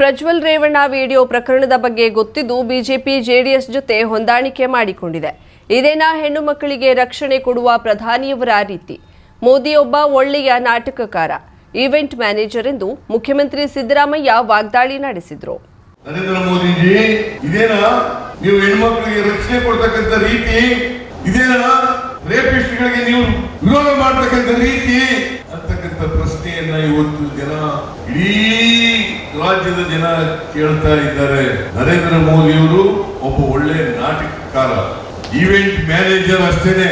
Prajwal Revanna video ಪ್ರಕರಣದ ಬಗ್ಗೆ ಗೊತ್ತಿದ್ದು ಬಿಜೆಪಿ ಜೆಡಿಎಸ್ ಜೊತೆ ಹೊಂದಾಣಿಕೆ ಮಾಡಿಕೊಂಡಿದೆ. ಇದೇನಾ ಹೆಣ್ಣು ಮಕ್ಕಳಿಗೆ ರಕ್ಷಣೆ ಕೊಡುವ ಪ್ರಧಾನಿಯವರ ರೀತಿ? ಮೋದಿ ಒಬ್ಬ ಒಳ್ಳೆಯ ನಾಟಕಕಾರ, ಈವೆಂಟ್ ಮ್ಯಾನೇಜರ್ ಎಂದು ಮುಖ್ಯಮಂತ್ರಿ ಸಿದ್ದರಾಮಯ್ಯ ವಾಗ್ದಾಳಿ ನಡೆಸಿದರು. ನರೇಂದ್ರ ಮೋದಿಜಿ, ಇದೇನಾ ನೀವು ಹೆಣ್ಮಕ್ಳಿಗೆ ರಕ್ಷಣೆ ಕೊಡ್ತಕ್ಕಂಥ ರೀತಿ? ಇದೇನಾ ರೇಪಿಸ್ಟ್ಗಳಿಗೆ ನೀವು ವಿರೋಧ ಮಾಡತಕ್ಕಂಥ ರೀತಿ ಅಂತಕ್ಕಂಥ ಪ್ರಶ್ನೆಯನ್ನ ಇವತ್ತು ಜನ, ಇಡೀ ರಾಜ್ಯದ ಜನ ಕೇಳ್ತಾ ಇದ್ದಾರೆ. ನರೇಂದ್ರ ಮೋದಿಯವರು ಒಬ್ಬ ಒಳ್ಳೆ ನಾಟಕಕಾರ, ಈವೆಂಟ್ ಮ್ಯಾನೇಜರ್ ಅಷ್ಟೇನೆ.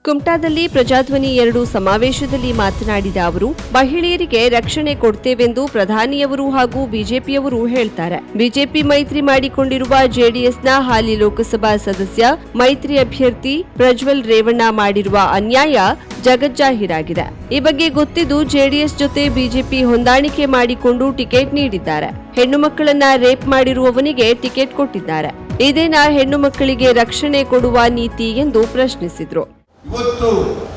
ಕುಮಟಾದಲ್ಲಿ ಪ್ರಜಾಧ್ವನಿ 2 ಸಮಾವೇಶದಲ್ಲಿ ಮಾತನಾಡಿದ ಅವರು, ಮಹಿಳೆಯರಿಗೆ ರಕ್ಷಣೆ ಕೊಡ್ತೇವೆಂದು ಪ್ರಧಾನಿಯವರು ಹಾಗೂ ಬಿಜೆಪಿಯವರು ಹೇಳ್ತಾರೆ. ಬಿಜೆಪಿ ಮೈತ್ರಿ ಮಾಡಿಕೊಂಡಿರುವ ಜೆಡಿಎಸ್ನ ಹಾಲಿ ಲೋಕಸಭಾ ಸದಸ್ಯ ಮೈತ್ರಿ ಅಭ್ಯರ್ಥಿ ಪ್ರಜ್ವಲ್ ರೇವಣ್ಣ ಮಾಡಿರುವ ಅನ್ಯಾಯ ಜಗಜ್ಜಾಹೀರಾಗಿದೆ. ಈ ಬಗ್ಗೆ ಗೊತ್ತಿದ್ದು ಜೆಡಿಎಸ್ ಜೊತೆ ಬಿಜೆಪಿ ಹೊಂದಾಣಿಕೆ ಮಾಡಿಕೊಂಡು ಟಿಕೆಟ್ ನೀಡಿದ್ದಾರೆ. ಹೆಣ್ಣು ಮಕ್ಕಳನ್ನ ರೇಪ್ ಮಾಡಿರುವವನಿಗೆ ಟಿಕೆಟ್ ಕೊಟ್ಟಿದ್ದಾರೆ. ಇದೇನಾ ಹೆಣ್ಣು ಮಕ್ಕಳಿಗೆ ರಕ್ಷಣೆ ಕೊಡುವ ನೀತಿ ಎಂದು ಪ್ರಶ್ನಿಸಿದ್ರು. ಇವತ್ತು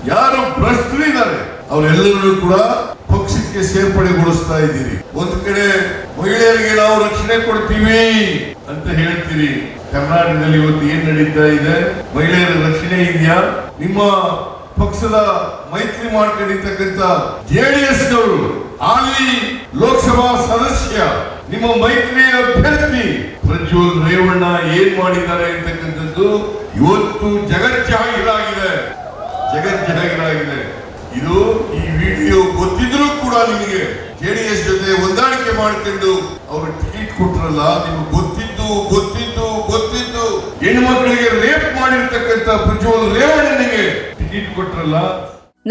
ಯಾರು ಭ್ರಷ್ಟರಿದ್ದಾರೆ ಅವರೆಲ್ಲರೂ ಕೂಡ ಪಕ್ಷಕ್ಕೆ ಸೇರ್ಪಡೆಗೊಳಿಸ್ತಾ ಇದ್ದೀರಿ. ಒಂದು ಕಡೆ ಮಹಿಳೆಯರಿಗೆ ನಾವು ರಕ್ಷಣೆ ಕೊಡ್ತೀವಿ ಅಂತ ಹೇಳ್ತೀರಿ. ಕರ್ನಾಟಕದಲ್ಲಿ ಇವತ್ತು ಏನ್ ನಡೀತಾ ಇದೆ? ಮಹಿಳೆಯರ ರಕ್ಷಣೆ ಇದೆಯಾ? ನಿಮ್ಮ ಪಕ್ಷದ ಮೈತ್ರಿ ಮಾಡ್ಕೊಂಡಿರ್ತಕ್ಕಂಥ ಜೆಡಿಎಸ್ ನವರು ಹಾಲಿ ಲೋಕಸಭಾ ಸದಸ್ಯ ನಿಮ್ಮ ಮೈತ್ರಿ ಅಭ್ಯರ್ಥಿ ಪ್ರಜ್ವಲ್ ರೇವಣ್ಣ ಏನ್ ಮಾಡಿದ್ದಾರೆ ಅಂತಕ್ಕಂಥದ್ದು ಇವತ್ತು ಜಗಜ್ಜಾಹೀರಾಗಿದೆ. ಇದು ಈ ವಿಡಿಯೋ ಗೊತ್ತಿದ್ರು ಕೂಡ ನಿಮಗೆ ಜೆಡಿಎಸ್ ಜೊತೆ ಹೊಂದಾಣಿಕೆ ಮಾಡ್ಕೊಂಡು ಅವರು ಟಿಕೆಟ್ ಕೊಟ್ರಲ್ಲ. ನಿಮ್ಗೆ ಗೊತ್ತಿದ್ದು ಹೆಣ್ಮಕ್ಳಿಗೆ ರೇಪ್ ಮಾಡಿರ್ತಕ್ಕಂಥ ಪ್ರಜ್ವಲ್ ರೇವಣ್ಣನಿಗೆ ಟಿಕೆಟ್ ಕೊಟ್ರಲ್ಲ.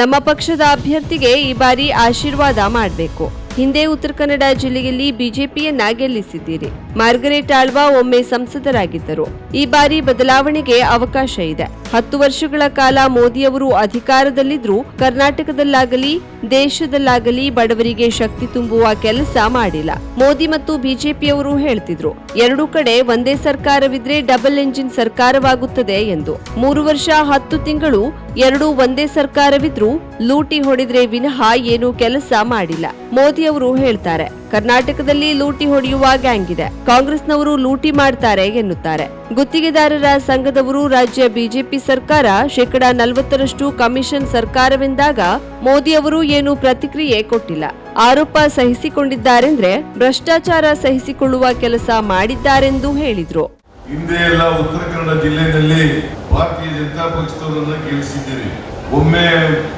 ನಮ್ಮ ಪಕ್ಷದ ಅಭ್ಯರ್ಥಿಗೆ ಈ ಬಾರಿ ಆಶೀರ್ವಾದ ಮಾಡಬೇಕು. ಹಿಂದೆ ಉತ್ತರ ಕನ್ನಡ ಜಿಲ್ಲೆಯಲ್ಲಿ ಬಿಜೆಪಿಯನ್ನ ಗೆಲ್ಲಿಸಿದ್ದೀರಿ. ಮಾರ್ಗರೇಟ್ ಆಳ್ವಾ ಒಮ್ಮೆ ಸಂಸದರಾಗಿದ್ದರು. ಈ ಬಾರಿ ಬದಲಾವಣೆಗೆ ಅವಕಾಶ ಇದೆ. 10 ವರ್ಷಗಳ ಕಾಲ ಮೋದಿಯವರು ಅಧಿಕಾರದಲ್ಲಿದ್ರೂ ಕರ್ನಾಟಕದಲ್ಲಾಗಲಿ ದೇಶದಲ್ಲಾಗಲಿ ಬಡವರಿಗೆ ಶಕ್ತಿ ತುಂಬುವ ಕೆಲಸ ಮಾಡಿಲ್ಲ. ಮೋದಿ ಮತ್ತು ಬಿಜೆಪಿಯವರು ಹೇಳ್ತಿದ್ರು, 2 ಕಡೆ ಒಂದೇ ಸರ್ಕಾರವಿದ್ರೆ ಡಬಲ್ ಎಂಜಿನ್ ಸರ್ಕಾರವಾಗುತ್ತದೆ ಎಂದು. 3 ವರ್ಷ 10 ತಿಂಗಳು 2 ಒಂದೇ ಸರ್ಕಾರವಿದ್ರೂ ಲೂಟಿ ಹೊಡೆದ್ರೆ ವಿನಃ ಏನು ಕೆಲಸ ಮಾಡಿಲ್ಲ. ಮೋದಿ ಅವರು ಹೇಳ್ತಾರೆ, ಕರ್ನಾಟಕದಲ್ಲಿ ಲೂಟಿ ಹೊಡೆಯುವ ಗ್ಯಾಂಗ್ ಇದೆ, ಕಾಂಗ್ರೆಸ್ನವರು ಲೂಟಿ ಮಾಡ್ತಾರೆ ಎನ್ನುತ್ತಾರೆ. ಗುತ್ತಿಗೆದಾರರ ಸಂಘದವರು ರಾಜ್ಯ ಬಿಜೆಪಿ ಸರ್ಕಾರ 40% ಕಮಿಷನ್ ಸರ್ಕಾರವೆಂದಾಗ ಮೋದಿ ಅವರು ಏನು ಪ್ರತಿಕ್ರಿಯೆ ಕೊಟ್ಟಿಲ್ಲ. ಆರೋಪ ಸಹಿಸಿಕೊಂಡಿದ್ದಾರೆಂದ್ರೆ ಭ್ರಷ್ಟಾಚಾರ ಸಹಿಸಿಕೊಳ್ಳುವ ಕೆಲಸ ಮಾಡಿದ್ದಾರೆಂದು ಹೇಳಿದ್ರು. ಹಿಂದೆ ಎಲ್ಲ ಉತ್ತರ ಕನ್ನಡ ಜಿಲ್ಲೆಯಲ್ಲಿ ಭಾರತೀಯ ಜನತಾ ಪಕ್ಷದವರನ್ನ ಗೆಲ್ಲಿಸಿದ್ದೀರಿ. ಒಮ್ಮೆ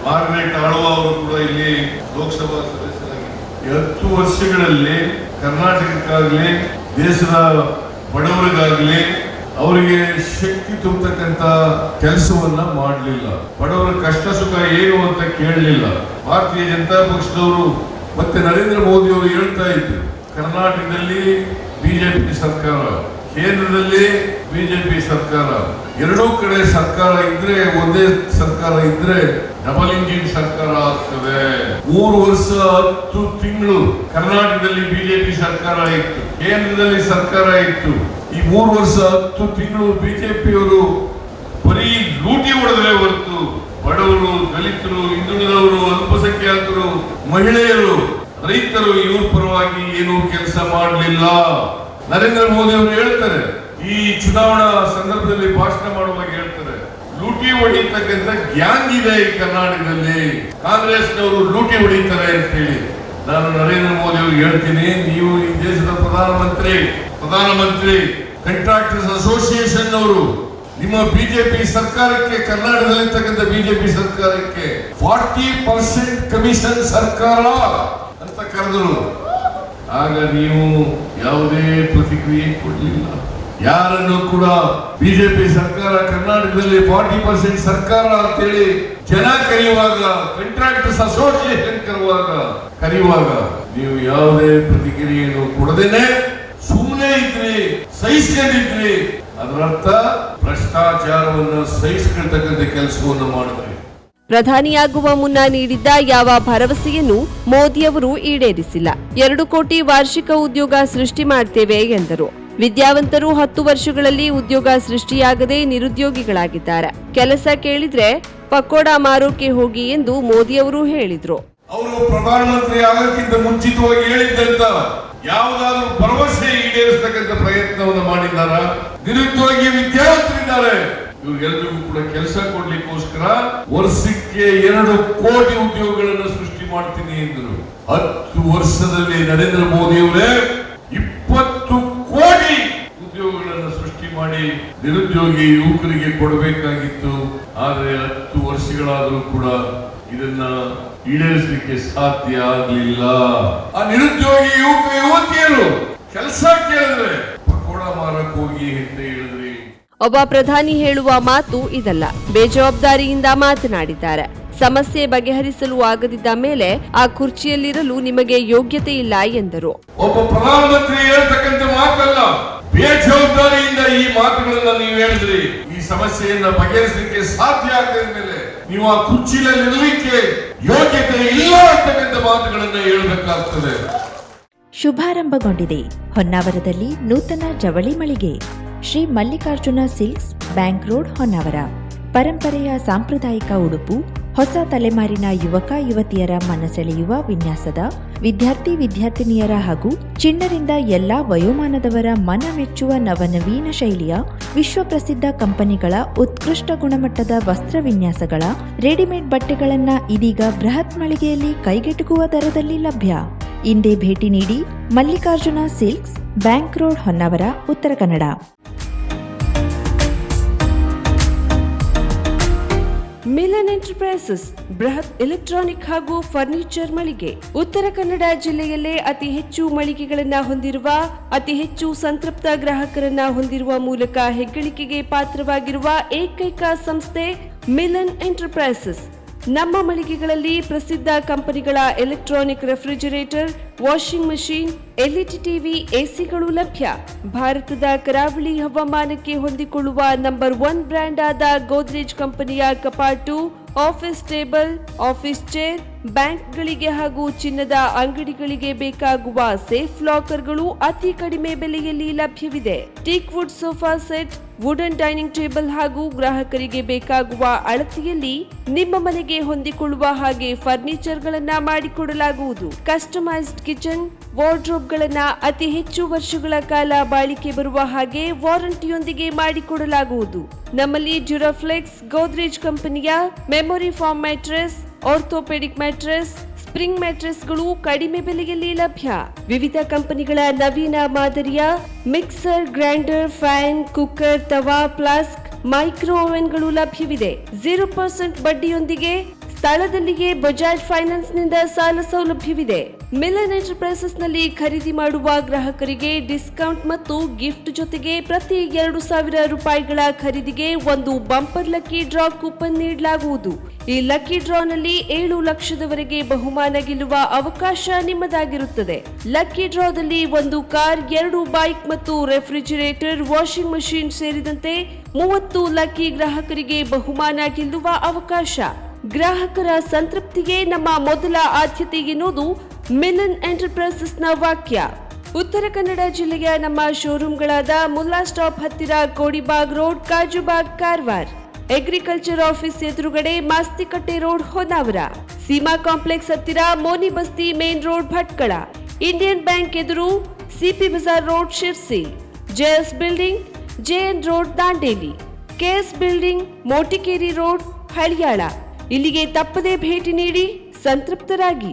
ಮಾರ್ಗರೇಟ್ ಆಳ್ವಾ ಅವರು ಕೂಡ ಇಲ್ಲಿ ಲೋಕಸಭಾ ಸದಸ್ಯರಾಗಿ 10 ವರ್ಷಗಳಲ್ಲಿ ಕರ್ನಾಟಕಕ್ಕಾಗಲಿ ದೇಶದ ಬಡವರಿಗಾಗಲಿ ಅವರಿಗೆ ಶಕ್ತಿ ತುಂಬತಕ್ಕಂತ ಕೆಲಸವನ್ನ ಮಾಡಲಿಲ್ಲ. ಬಡವರ ಕಷ್ಟ ಸುಖ ಏನು ಅಂತ ಕೇಳಲಿಲ್ಲ. ಭಾರತೀಯ ಜನತಾ ಪಕ್ಷದವರು ಮತ್ತೆ ನರೇಂದ್ರ ಮೋದಿ ಅವರು ಹೇಳ್ತಾ ಇದ್ರು, ಕರ್ನಾಟಕದಲ್ಲಿ ಬಿಜೆಪಿ ಸರ್ಕಾರ, ಕೇಂದ್ರದಲ್ಲಿ ಬಿಜೆಪಿ ಸರ್ಕಾರ, 2 ಕಡೆ ಸರ್ಕಾರ ಇದ್ರೆ, ಒಂದೇ ಸರ್ಕಾರ ಇದ್ರೆ ಡಬಲ್ ಇಂಜಿನ್ ಸರ್ಕಾರ ಆಗ್ತದೆ. 3 ವರ್ಷ 10 ತಿಂಗಳು ಕರ್ನಾಟಕದಲ್ಲಿ ಬಿಜೆಪಿ ಸರ್ಕಾರ ಇತ್ತು, ಕೇಂದ್ರದಲ್ಲಿ ಸರ್ಕಾರ ಇತ್ತು. ಈ 3 ವರ್ಷ 10 ತಿಂಗಳು ಬಿಜೆಪಿಯವರು ಬರೀ ಲೂಟಿ ಹೊಡೆದ್ರೆ ಹೊರತು ಬಡವರು, ದಲಿತರು, ಹಿಂದುಳಿದವರು, ಅಲ್ಪಸಂಖ್ಯಾತರು, ಮಹಿಳೆಯರು, ರೈತರು ಇವ್ರ ಪರವಾಗಿ ಏನೂ ಕೆಲಸ ಮಾಡಲಿಲ್ಲ. ನರೇಂದ್ರ ಮೋದಿ ಅವರು ಹೇಳ್ತಾರೆ, ಈ ಚುನಾವಣಾ ಸಂದರ್ಭದಲ್ಲಿ ಭಾಷಣ ಮಾಡುವಾಗ ಹೇಳ್ತಾರೆ, ಲೂಟಿ ಹೊಡಿತಕ್ಕಂಥ ಗ್ಯಾಂಗ್ ಇದೆ ಈ ಕರ್ನಾಟಕದಲ್ಲಿ, ಕಾಂಗ್ರೆಸ್ನವರು ಲೂಟಿ ಹೊಡಿತಾರೆ ಅಂತ ಹೇಳಿ. ನಾನು ನರೇಂದ್ರ ಮೋದಿ ಅವರು ಹೇಳ್ತೀನಿ, ನೀವು ಈ ದೇಶದ ಪ್ರಧಾನಮಂತ್ರಿ ಕಾಂಟ್ರಾಕ್ಟರ್ಸ್ ಅಸೋಸಿಯೇಷನ್ ಅವರು ನಿಮ್ಮ ಬಿಜೆಪಿ ಸರ್ಕಾರಕ್ಕೆ, ಕರ್ನಾಟಕದಲ್ಲಿರ್ತಕ್ಕಂಥ ಬಿಜೆಪಿ ಸರ್ಕಾರಕ್ಕೆ 40% ಕಮಿಷನ್ ಸರ್ಕಾರ ಅಂತ ಕರೆದರು. ಆಗ ನೀವು ಯಾವುದೇ ಪ್ರತಿಕ್ರಿಯೆ ಕೊಡಲಿಲ್ಲ. ಯಾರನ್ನು ಕೂಡ ಬಿಜೆಪಿ ಸರ್ಕಾರ ಕರ್ನಾಟಕದಲ್ಲಿ 40% ಸರ್ಕಾರ ಅಂತೇಳಿ ಜನ ಕರೆಯುವಾಗ, ಕಾಂಟ್ರಾಕ್ಟರ್ಸ್ ಅಸೋಸಿಯೇಷನ್ ಕರೆಯುವಾಗ ನೀವು ಯಾವುದೇ ಪ್ರತಿಕ್ರಿಯೆಯನ್ನು ಕೊಡದೇನೆ ಸುಮ್ಮನೆ ಇದ್ರಿ, ಸಹಿಸ್ಕೊಂಡಿದ್ರಿ. ಅದರರ್ಥ ಭ್ರಷ್ಟಾಚಾರವನ್ನು ಸಹಿಸಿಕೊಳ್ತಕ್ಕಂಥ ಕೆಲಸವನ್ನು ಮಾಡಿದ್ರಿ. ಪ್ರಧಾನಿಯಾಗುವ ಮುನ್ನ ನೀಡಿದ್ದ ಯಾವ ಭರವಸೆಯನ್ನು ಮೋದಿಯವರು ಈಡೇರಿಸಿಲ್ಲ. 2 ಕೋಟಿ ವಾರ್ಷಿಕ ಉದ್ಯೋಗ ಸೃಷ್ಟಿ ಮಾಡ್ತೇವೆ ಎಂದರು. ವಿದ್ಯಾವಂತರು 10 ವರ್ಷಗಳಲ್ಲಿ ಉದ್ಯೋಗ ಸೃಷ್ಟಿಯಾಗದೆ ನಿರುದ್ಯೋಗಿಗಳಾಗಿದ್ದಾರೆ. ಕೆಲಸ ಕೇಳಿದ್ರೆ ಪಕೋಡ ಮಾರೋಕೆ ಹೋಗಿ ಎಂದು ಮೋದಿಯವರು ಹೇಳಿದ್ರು. ಅವರು ಪ್ರಧಾನಮಂತ್ರಿ ಆಗೋಕ್ಕಿಂತ ಮುಂಚಿತವಾಗಿ ಹೇಳಿದ್ದಂತ ಯಾವುದಾದ್ರೂ ಇರ್ತಕ್ಕಂಥ ಪ್ರಯತ್ನವನ್ನು ಮಾಡಿದ್ದಾರ. ನಿರುದ್ಯೋಗಿ ವಿದ್ಯಾರ್ಥಿಗಳಿದ್ದಾರೆ, ಇವ್ರಿಗೆಲ್ಲರಿಗೂ ಕೂಡ ಕೆಲಸ ಕೊಡ್ಲಿಕ್ಕೋಸ್ಕರ ವರ್ಷಕ್ಕೆ 2 ಕೋಟಿ ಉದ್ಯೋಗಗಳನ್ನು ಸೃಷ್ಟಿ ಮಾಡ್ತೀನಿ ಎಂದರು. 10 ವರ್ಷದಲ್ಲಿ ನರೇಂದ್ರ ಮೋದಿ ಅವರೇ 20 ಕೋಟಿ ಉದ್ಯೋಗಗಳನ್ನು ಸೃಷ್ಟಿ ಮಾಡಿ ನಿರುದ್ಯೋಗಿ ಯುವಕರಿಗೆ ಕೊಡಬೇಕಾಗಿತ್ತು. ಆದರೆ 10 ವರ್ಷಗಳಾದರೂ ಕೂಡ ಇದನ್ನ ಈಡೇರಿಸಲಿಕ್ಕೆ ಸಾಧ್ಯ ಆಗಲಿಲ್ಲ. ಆ ನಿರುದ್ಯೋಗಿ ಯುವಕ ಯುವತಿಯರು ಕೆಲಸ ಕೇಳಿದ್ರೆ ಪಕೋಡ ಮಾರಕ್ ಹೋಗಿ ಅಂತ ಹೇಳಿದ್ರಿ. ಒಬ್ಬ ಪ್ರಧಾನಿ ಹೇಳುವ ಮಾತು ಇದಲ್ಲ. ಬೇಜವಾಬ್ದಾರಿಯಿಂದ ಮಾತನಾಡಿದ್ದಾರೆ. ಸಮಸ್ಯೆ ಬಗೆಹರಿಸಲು ಆಗದಿದ್ದ ಮೇಲೆ ಆ ಕುರ್ಚಿಯಲ್ಲಿರಲು ನಿಮಗೆ ಯೋಗ್ಯತೆ ಇಲ್ಲ ಎಂದರು. ಒಬ್ಬ ಪ್ರಧಾನಮಂತ್ರಿ ಹೇಳ್ತಕ್ಕಂಥ ಮಾತಲ್ಲ, ಬೇಜವಾಬ್ದಾರಿಯಿಂದ ಈ ಮಾತುಗಳನ್ನ ನೀವು ಹೇಳಿದ್ರಿ. ಈ ಸಮಸ್ಯೆಯನ್ನ ಬಗೆಹರಿಸಲಿಕ್ಕೆ ಸಾಧ್ಯ ಆಗದ ಮೇಲೆ ನೀವು ಆ ಕುರ್ಚಿಯಲ್ಲಿ ಇರಲಿಕ್ಕೆ ಯೋಗ್ಯತೆ ಇಲ್ಲ ಅಂತಕ್ಕಂಥ ಮಾತುಗಳನ್ನ ಹೇಳಬೇಕಾಗ್ತದೆ. ಶುಭಾರಂಭಗೊಂಡಿದೆ ಹೊನ್ನಾವರದಲ್ಲಿ ನೂತನ ಜವಳಿ ಮಳಿಗೆ Shri Mallikarjuna silks, bank road, Honnavar. ಪರಂಪರೆಯ ಸಾಂಪ್ರದಾಯಿಕ ಉಡುಪು, ಹೊಸ ತಲೆಮಾರಿನ ಯುವಕ ಯುವತಿಯರ ಮನಸೆಳೆಯುವ ವಿನ್ಯಾಸದ, ವಿದ್ಯಾರ್ಥಿನಿಯರ ಹಾಗೂ ಚಿಣ್ಣರಿಂದ ಎಲ್ಲಾ ವಯೋಮಾನದವರ ಮನ ಮೆಚ್ಚುವ ನವನವೀನ ಶೈಲಿಯ ವಿಶ್ವಪ್ರಸಿದ್ಧ ಕಂಪನಿಗಳ ಉತ್ಕೃಷ್ಟ ಗುಣಮಟ್ಟದ ವಸ್ತ್ರ ವಿನ್ಯಾಸಗಳ ರೆಡಿಮೇಡ್ ಬಟ್ಟೆಗಳನ್ನ ಇದೀಗ ಬೃಹತ್ ಮಳಿಗೆಯಲ್ಲಿ ಕೈಗೆಟುಕುವ ದರದಲ್ಲಿ ಲಭ್ಯ. ಇಂದೇ ಭೇಟಿ ನೀಡಿ Mallikarjuna silks, bank road, Honnavar, Uttara Kannada. Milan enterprises ಬೃಹತ್ ಎಲೆಕ್ಟ್ರಾನಿಕ್ ಹಾಗೂ ಫರ್ನಿಚರ್ ಮಳಿಗೆ. ಉತ್ತರ ಕನ್ನಡ ಜಿಲ್ಲೆಯಲ್ಲೇ ಅತಿ ಹೆಚ್ಚು ಮಳಿಗೆಗಳನ್ನ ಹೊಂದಿರುವ, ಅತಿ ಹೆಚ್ಚು ಸಂತೃಪ್ತ ಗ್ರಾಹಕರನ್ನ ಹೊಂದಿರುವ ಮೂಲಕ ಹೆಗ್ಗಳಿಕೆಗೆ ಪಾತ್ರವಾಗಿರುವ ಏಕೈಕ ಸಂಸ್ಥೆ ಮಿಲನ್ ಎಂಟರ್ಪ್ರೈಸಸ್. ನಮ್ಮ ಮಳಿಗೆಗಳಲ್ಲಿ ಪ್ರಸಿದ್ಧ ಕಂಪನಿಗಳ electronic refrigerator, washing machine, LED TV, ಎಸಿಗಳು ಲಭ್ಯ. ಭಾರತದ ಕರಾವಳಿ ಹವಾಮಾನಕ್ಕೆ ಹೊಂದಿಕೊಳ್ಳುವ ನಂಬರ್ 1 ಬ್ರ್ಯಾಂಡ್ ಆದ ಗೋದ್ರೇಜ್ ಕಂಪನಿಯ ಕಪಾಟು, ಆಫೀಸ್ ಟೇಬಲ್, ಆಫೀಸ್ ಚೇರ್, ಬ್ಯಾಂಕ್ಗಳಿಗೆ ಹಾಗೂ ಚಿನ್ನದ ಅಂಗಡಿಗಳಿಗೆ ಬೇಕಾಗುವ ಸೇಫ್ ಲಾಕರ್ಗಳು ಅತಿ ಕಡಿಮೆ ಬೆಲೆಯಲ್ಲಿ ಲಭ್ಯವಿದೆ. Teak wood sofa set, wooden dining table ಹಾಗೂ ಗ್ರಾಹಕರಿಗೆ ಬೇಕಾಗುವ ಅಳತೆಯಲ್ಲಿ ನಿಮ್ಮ ಮನೆಗೆ ಹೊಂದಿಕೊಳ್ಳುವ ಹಾಗೆ ಫರ್ನಿಚರ್ಗಳನ್ನ ಮಾಡಿಕೊಡಲಾಗುವುದು. ಕಸ್ಟಮೈಸ್ಡ್ ಕಿಚನ್, ವಾರ್ಡ್ರೋಬ್ಗಳನ್ನ ಅತಿ ಹೆಚ್ಚು ವರ್ಷಗಳ ಕಾಲ ಬಾಳಿಕೆ ಬರುವ ಹಾಗೆ ವಾರಂಟಿಯೊಂದಿಗೆ ಮಾಡಿಕೊಡಲಾಗುವುದು. ನಮ್ಮಲ್ಲಿ ಡ್ಯೂರಾಫ್ಲೆಕ್ಸ್, ಗೋದ್ರೇಜ್ ಕಂಪನಿಯ memory foam mattress, orthopaedic mattress, spring ಮ್ಯಾಟ್ರೆಸ್ಗಳು ಕಡಿಮೆ ಬೆಲೆಯಲ್ಲಿ ಲಭ್ಯ. ವಿವಿಧ ಕಂಪನಿಗಳ ನವೀನ ಮಾದರಿಯ mixer, grinder, fan, cooker, tawa, flask, micro ಓವೆನ್ಗಳು ಲಭ್ಯವಿದೆ. 0% ಬಡ್ಡಿಯೊಂದಿಗೆ ಸ್ಥಳದಲ್ಲಿಯೇ ಬಜಾಜ್ ಫೈನಾನ್ಸ್ ನಿಂದ ಸಾಲ ಸೌಲಭ್ಯವಿದೆ. ಮಿಲನ್ ಎಂಟರ್ಪ್ರೈಸಸ್ ನಲ್ಲಿ ಖರೀದಿ ಮಾಡುವ ಗ್ರಾಹಕರಿಗೆ ಡಿಸ್ಕೌಂಟ್ ಮತ್ತು ಗಿಫ್ಟ್ ಜೊತೆಗೆ ಪ್ರತಿ 2,000 ರೂಪಾಯಿಗಳ ಖರೀದಿಗೆ ಒಂದು ಬಂಪರ್ ಲಕ್ಕಿ ಡ್ರಾ ಕೂಪನ್ ನೀಡಲಾಗುವುದು. ಈ ಲಕ್ಕಿ ಡ್ರಾನಲ್ಲಿ 7 ಲಕ್ಷದವರೆಗೆ ಬಹುಮಾನ ಗೆಲ್ಲುವ ಅವಕಾಶ ನಿಮ್ಮದಾಗಿರುತ್ತದೆ. ಲಕ್ಕಿ ಡ್ರಾದಲ್ಲಿ 1 ಕಾರ್, 2 ಬೈಕ್ ಮತ್ತು ರೆಫ್ರಿಜರೇಟರ್, ವಾಷಿಂಗ್ ಮಷೀನ್ ಸೇರಿದಂತೆ 30 ಲಕ್ಕಿ ಗ್ರಾಹಕರಿಗೆ ಬಹುಮಾನ ಗೆಲ್ಲುವ ಅವಕಾಶ. ಗ್ರಾಹಕರ ಸಂತೃಪ್ತಿಗೆ ನಮ್ಮ ಮೊದಲ ಆದ್ಯತೆ ಎನ್ನುವುದು ಮಿಲನ್ ಎಂಟರ್ಪ್ರೈಸಸ್ನ ವಾಕ್ಯ. ಉತ್ತರ ಕನ್ನಡ ಜಿಲ್ಲೆಯ ನಮ್ಮ ಶೋರೂಮ್ಗಳಾದ ಮುಲ್ಲಾ ಸ್ಟಾಪ್ ಹತ್ತಿರ Kodibag road, Kajubag, Karwar. Agriculture office ಎದುರುಗಡೆ ಮಾಸ್ತಿಕಟ್ಟೆ ರೋಡ್, ಹೊನ್ನಾವರ. ಸೀಮಾ ಕಾಂಪ್ಲೆಕ್ಸ್ ಹತ್ತಿರ Moni Basti main road, Bhatkal. Indian bank ಎದುರು CP Bazar road, Sirsi. JS building, JN road, Dandeli. KS building, Motikeri road, Haliyal. ಇಲ್ಲಿಗೆ ತಪ್ಪದೇ ಭೇಟಿ ನೀಡಿ ಸಂತೃಪ್ತರಾಗಿ.